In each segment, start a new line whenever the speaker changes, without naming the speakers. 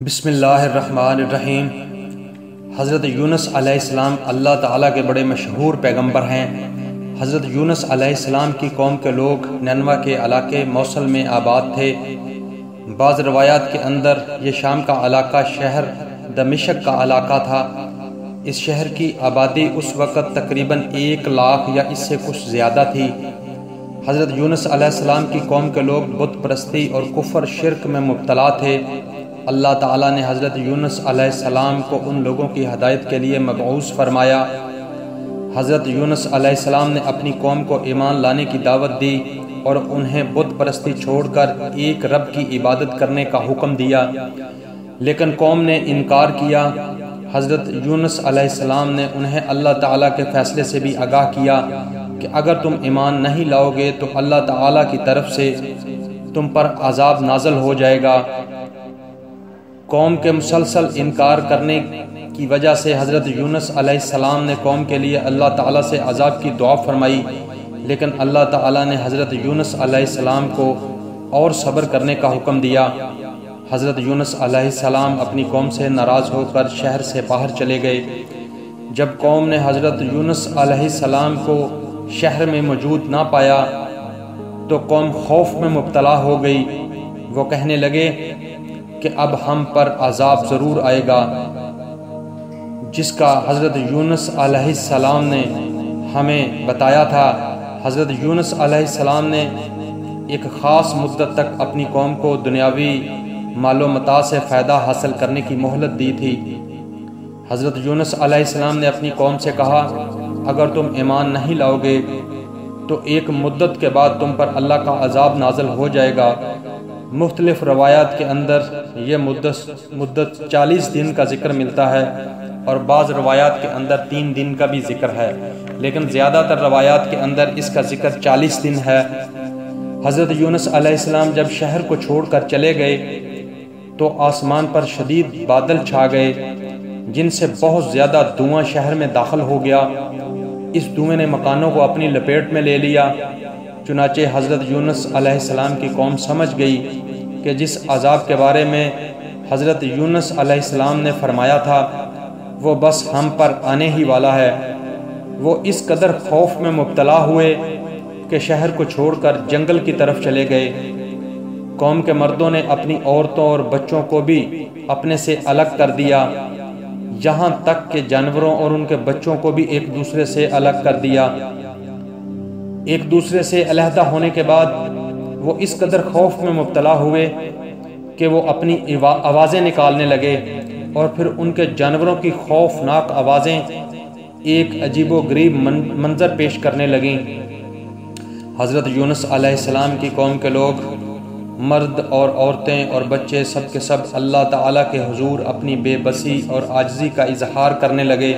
بسم اللہ الرحمن الرحیم۔ حضرت یونس علیہ السلام اللہ تعالیٰ کے بڑے مشہور پیغمبر ہیں۔ حضرت یونس علیہ السلام کی قوم کے لوگ نینوا کے علاقے موصل میں آباد تھے۔ بعض روایات کے اندر یہ شام کا علاقہ شہر دمشق کا علاقہ تھا۔ اس شہر کی آبادی اس وقت تقریباً 1 لاکھ یا اس سے کچھ زیادہ تھی۔ حضرت یونس علیہ السلام کی قوم کے لوگ بت پرستی اور کفر شرک میں مبتلا تھے۔ اللہ تعالیٰ نے حضرت یونس علیہ السلام کو ان لوگوں کی ہدایت کے لیے مبعوث فرمایا۔ حضرت یونس علیہ السلام نے اپنی قوم کو ایمان لانے کی دعوت دی اور انہیں بت پرستی چھوڑ کر ایک رب کی عبادت کرنے کا حکم دیا، لیکن قوم نے انکار کیا۔ حضرت یونس علیہ السلام نے انہیں اللہ تعالیٰ کے فیصلے سے بھی آگاہ کیا کہ اگر تم ایمان نہیں لاؤ گے تو اللہ تعالیٰ کی طرف سے تم پر عذاب نازل ہو جائے گا۔ قوم کے مسلسل انکار کرنے کی وجہ سے حضرت یونس علیہ السلام نے قوم کے لیے اللہ تعالیٰ سے عذاب کی دعا فرمائی، لیکن اللہ تعالیٰ نے حضرت یونس علیہ السلام کو اور صبر کرنے کا حکم دیا۔ حضرت یونس علیہ السلام اپنی قوم سے ناراض ہو کر شہر سے باہر چلے گئے۔ جب قوم نے حضرت یونس علیہ السلام کو شہر میں موجود نہ پایا تو قوم خوف میں مبتلا ہو گئی۔ وہ کہنے لگے کہ اب ہم پر عذاب ضرور آئے گا، جس کا حضرت یونس علیہ السلام نے ہمیں بتایا تھا۔ حضرت یونس علیہ السلام نے ایک خاص مدت تک اپنی قوم کو دنیاوی مال و متاع سے فائدہ حاصل کرنے کی مہلت دی تھی۔ حضرت یونس علیہ السلام نے اپنی قوم سے کہا، اگر تم ایمان نہیں لاؤ گے تو ایک مدت کے بعد تم پر اللہ کا عذاب نازل ہو جائے گا۔ مختلف روایات کے اندر یہ مدت 40 دن کا ذکر ملتا ہے اور بعض روایات کے اندر 3 دن کا بھی ذکر ہے، لیکن زیادہ تر روایات کے اندر اس کا ذکر 40 دن ہے۔ حضرت یونس علیہ السلام جب شہر کو چھوڑ کر چلے گئے تو آسمان پر شدید بادل چھا گئے، جن سے بہت زیادہ دھواں شہر میں داخل ہو گیا۔ اس دھوئیں نے مکانوں کو اپنی لپیٹ میں لے لیا۔ چنانچہ حضرت یونس علیہ السلام کی قوم سمجھ گئی کہ جس عذاب کے بارے میں حضرت یونس علیہ السلام نے فرمایا تھا وہ بس ہم پر آنے ہی والا ہے۔ وہ اس قدر خوف میں مبتلا ہوئے کہ شہر کو چھوڑ کر جنگل کی طرف چلے گئے۔ قوم کے مردوں نے اپنی عورتوں اور بچوں کو بھی اپنے سے الگ کر دیا، یہاں تک کہ جانوروں اور ان کے بچوں کو بھی ایک دوسرے سے الگ کر دیا۔ ایک دوسرے سے علیحدہ ہونے کے بعد وہ اس قدر خوف میں مبتلا ہوئے کہ وہ اپنی آوازیں نکالنے لگے، اور پھر ان کے جانوروں کی خوفناک آوازیں ایک عجیب و غریب منظر پیش کرنے لگیں۔ حضرت یونس علیہ السلام کی قوم کے لوگ، مرد اور عورتیں اور بچے، سب کے سب اللہ تعالیٰ کے حضور اپنی بے بسی اور عاجزی کا اظہار کرنے لگے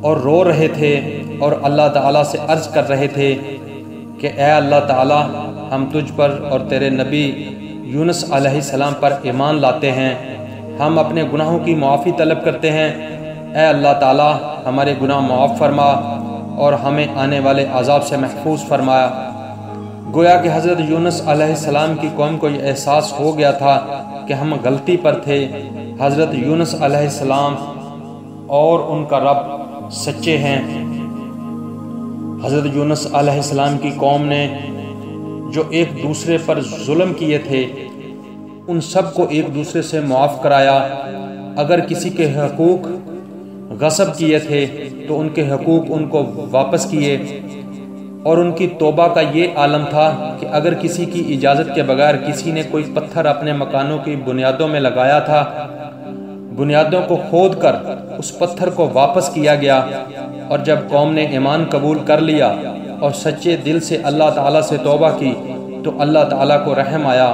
اور رو رہے تھے اور اللہ تعالیٰ سے عرض کر رہے تھے کہ اے اللہ تعالیٰ، ہم تجھ پر اور تیرے نبی یونس علیہ السلام پر ایمان لاتے ہیں، ہم اپنے گناہوں کی معافی طلب کرتے ہیں۔ اے اللہ تعالیٰ، ہمارے گناہ معاف فرما اور ہمیں آنے والے عذاب سے محفوظ فرما۔ گویا کہ حضرت یونس علیہ السلام کی قوم کو یہ احساس ہو گیا تھا کہ ہم غلطی پر تھے۔ حضرت یونس علیہ السلام اور ان کا رب سچے ہیں۔ حضرت یونس علیہ السلام کی قوم نے جو ایک دوسرے پر ظلم کیے تھے ان سب کو ایک دوسرے سے معاف کرایا۔ اگر کسی کے حقوق غصب کیے تھے تو ان کے حقوق ان کو واپس کیے، اور ان کی توبہ کا یہ عالم تھا کہ اگر کسی کی اجازت کے بغیر کسی نے کوئی پتھر اپنے مکانوں کی بنیادوں میں لگایا تھا، بنیادوں کو کھود کر اس پتھر کو واپس کیا گیا، اور جب قوم نے ایمان قبول کر لیا اور سچے دل سے اللہ تعالیٰ سے توبہ کی تو اللہ تعالیٰ کو رحم آیا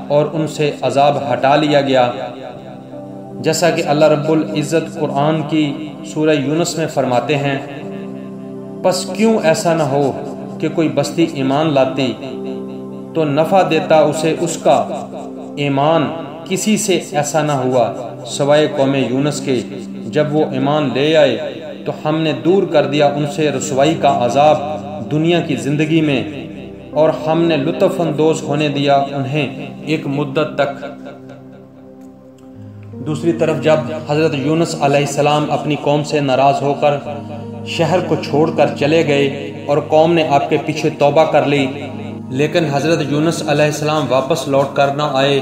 اور ان سے عذاب ہٹا لیا گیا، جیسا کہ اللہ رب العزت قرآن کی سورہ یونس میں فرماتے ہیں، پس کیوں ایسا نہ ہو کہ کوئی بستی ایمان لاتی تو نفع دیتا اسے اس کا ایمان، کسی سے ایسا نہ ہوا سوائے قوم یونس کے۔ جب وہ ایمان لے آئے تو ہم نے دور کر دیا ان سے رسوائی کا عذاب دنیا کی زندگی میں، اور ہم نے لطف اندوز ہونے دیا انہیں ایک مدت تک۔ دوسری طرف جب حضرت یونس علیہ السلام اپنی قوم سے ناراض ہو کر شہر کو چھوڑ کر چلے گئے اور قوم نے آپ کے پیچھے توبہ کر لی، لیکن حضرت یونس علیہ السلام واپس لوٹ کر نہ آئے،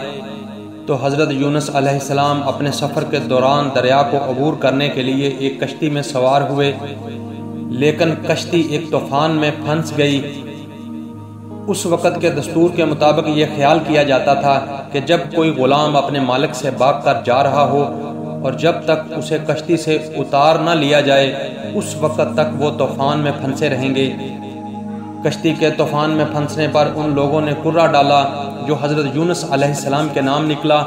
تو حضرت یونس علیہ السلام اپنے سفر کے دوران دریا کو عبور کرنے کے لیے ایک کشتی میں سوار ہوئے، لیکن کشتی ایک طوفان میں پھنس گئی۔ اس وقت کے دستور کے مطابق یہ خیال کیا جاتا تھا کہ جب کوئی غلام اپنے مالک سے بھاگ کر جا رہا ہو اور جب تک اسے کشتی سے اتار نہ لیا جائے اس وقت تک وہ طوفان میں پھنسے رہیں گے۔ کشتی کے طوفان میں پھنسنے پر ان لوگوں نے کرہ ڈالا جو حضرت یونس علیہ السلام کے نام نکلا،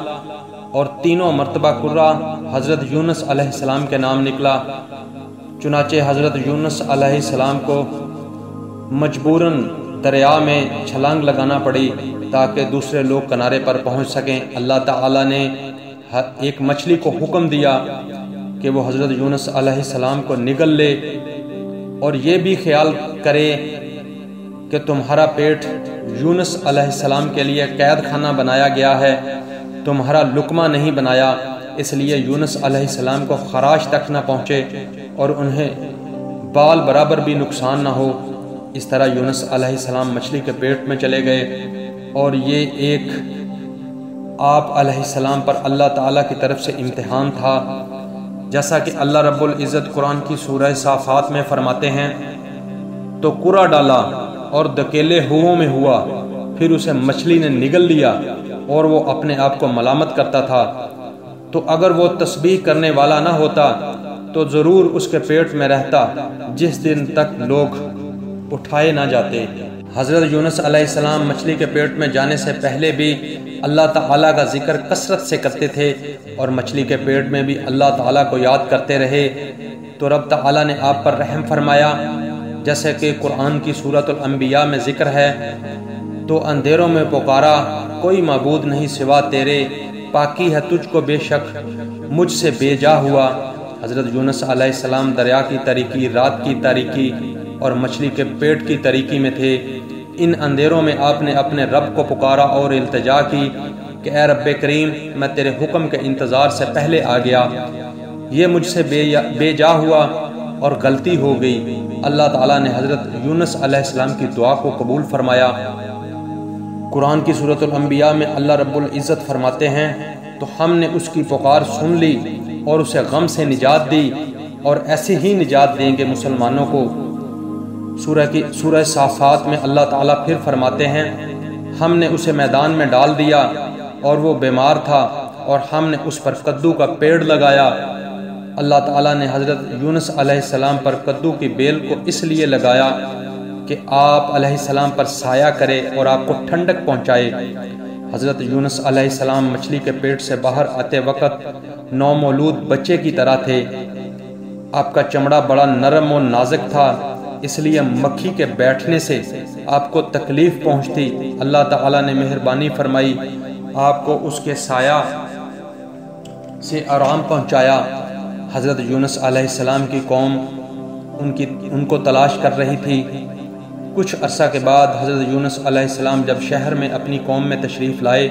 اور تینوں مرتبہ کرہ حضرت یونس علیہ السلام کے نام نکلا۔ چنانچہ حضرت یونس علیہ السلام کو مجبوراً دریا میں چھلانگ لگانا پڑی تاکہ دوسرے لوگ کنارے پر پہنچ سکیں۔ اللہ تعالیٰ نے ایک مچھلی کو حکم دیا کہ وہ حضرت یونس علیہ السلام کو نگل لے اور یہ بھی خیال کرے کہ تمہارا پیٹ یونس علیہ السلام کے لیے قید خانہ بنایا گیا ہے، تمہارا لقمہ نہیں بنایا، اس لیے یونس علیہ السلام کو خراش تک نہ پہنچے اور انہیں بال برابر بھی نقصان نہ ہو۔ اس طرح یونس علیہ السلام مچھلی کے پیٹ میں چلے گئے، اور یہ ایک آپ علیہ السلام پر اللہ تعالیٰ کی طرف سے امتحان تھا، جیسا کہ اللہ رب العزت قرآن کی سورہ صافات میں فرماتے ہیں، تو کرہ ڈالا اور دکیلے ہووں میں ہوا، پھر اسے مچھلی نے نگل لیا اور وہ اپنے آپ کو ملامت کرتا تھا، تو اگر وہ تسبیح کرنے والا نہ ہوتا تو ضرور اس کے پیٹ میں رہتا جس دن تک لوگ اٹھائے نہ جاتے۔ حضرت یونس علیہ السلام مچھلی کے پیٹ میں جانے سے پہلے بھی اللہ تعالیٰ کا ذکر کثرت سے کرتے تھے اور مچھلی کے پیٹ میں بھی اللہ تعالیٰ کو یاد کرتے رہے، تو رب تعالیٰ نے آپ پر رحم فرمایا، جیسے کہ قرآن کی سورۃ الانبیاء میں ذکر ہے، تو اندھیروں میں پکارا کوئی معبود نہیں سوا تیرے، پاکی ہے تجھ کو بے شک مجھ سے بے جا ہوا۔ حضرت یونس علیہ السلام دریا کی تاریکی، رات کی تاریکی اور مچھلی کے پیٹ کی تاریکی میں تھے۔ ان اندھیروں میں آپ نے اپنے رب کو پکارا اور التجا کی کہ اے رب کریم، میں تیرے حکم کے انتظار سے پہلے آ گیا، یہ مجھ سے بے جا ہوا اور غلطی ہو گئی۔ اللہ تعالیٰ نے حضرت یونس علیہ السلام کی دعا کو قبول فرمایا۔ قرآن کی سورۃ الانبیاء میں اللہ رب العزت فرماتے ہیں، تو ہم نے اس کی پکار سن لی اور اسے غم سے نجات دی، اور ایسے ہی نجات دیں گے مسلمانوں کو۔ سورہ صافات میں اللہ تعالیٰ پھر فرماتے ہیں، ہم نے اسے میدان میں ڈال دیا اور وہ بیمار تھا اور ہم نے اس پر کدو کا پیڑ لگایا۔ اللہ تعالیٰ نے حضرت یونس علیہ السلام پر کدو کی بیل کو اس لیے لگایا کہ آپ علیہ السلام پر سایہ کرے اور آپ کو ٹھنڈک پہنچائے۔ حضرت یونس علیہ السلام مچھلی کے پیٹ سے باہر آتے وقت نومولود بچے کی طرح تھے۔ آپ کا چمڑا بڑا نرم و نازک تھا، اس لیے مکھی کے بیٹھنے سے آپ کو تکلیف پہنچتی۔ اللہ تعالیٰ نے مہربانی فرمائی، آپ کو اس کے سایہ سے آرام پہنچایا۔ حضرت یونس علیہ السلام کی قوم ان کو تلاش کر رہی تھی۔ کچھ عرصہ کے بعد حضرت یونس علیہ السلام جب شہر میں اپنی قوم میں تشریف لائے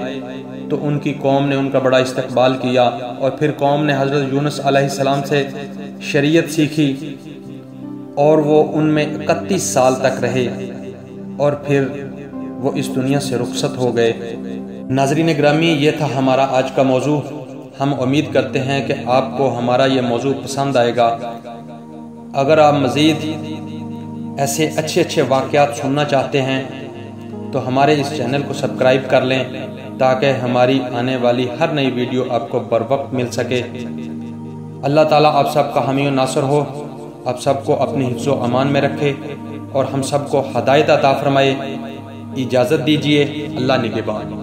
تو ان کی قوم نے ان کا بڑا استقبال کیا، اور پھر قوم نے حضرت یونس علیہ السلام سے شریعت سیکھی اور وہ ان میں 31 سال تک رہے، اور پھر وہ اس دنیا سے رخصت ہو گئے۔ ناظرین گرامی، یہ تھا ہمارا آج کا موضوع۔ ہم امید کرتے ہیں کہ آپ کو ہمارا یہ موضوع پسند آئے گا۔ اگر آپ مزید ایسے اچھے واقعات سننا چاہتے ہیں تو ہمارے اس چینل کو سبسکرائب کر لیں تاکہ ہماری آنے والی ہر نئی ویڈیو آپ کو بر وقت مل سکے۔ اللہ تعالیٰ آپ سب کا حامی و ناصر ہو، آپ سب کو اپنی حفظ و امان میں رکھے اور ہم سب کو ہدایت عطا فرمائے۔ اجازت دیجیے، اللہ نگہبان۔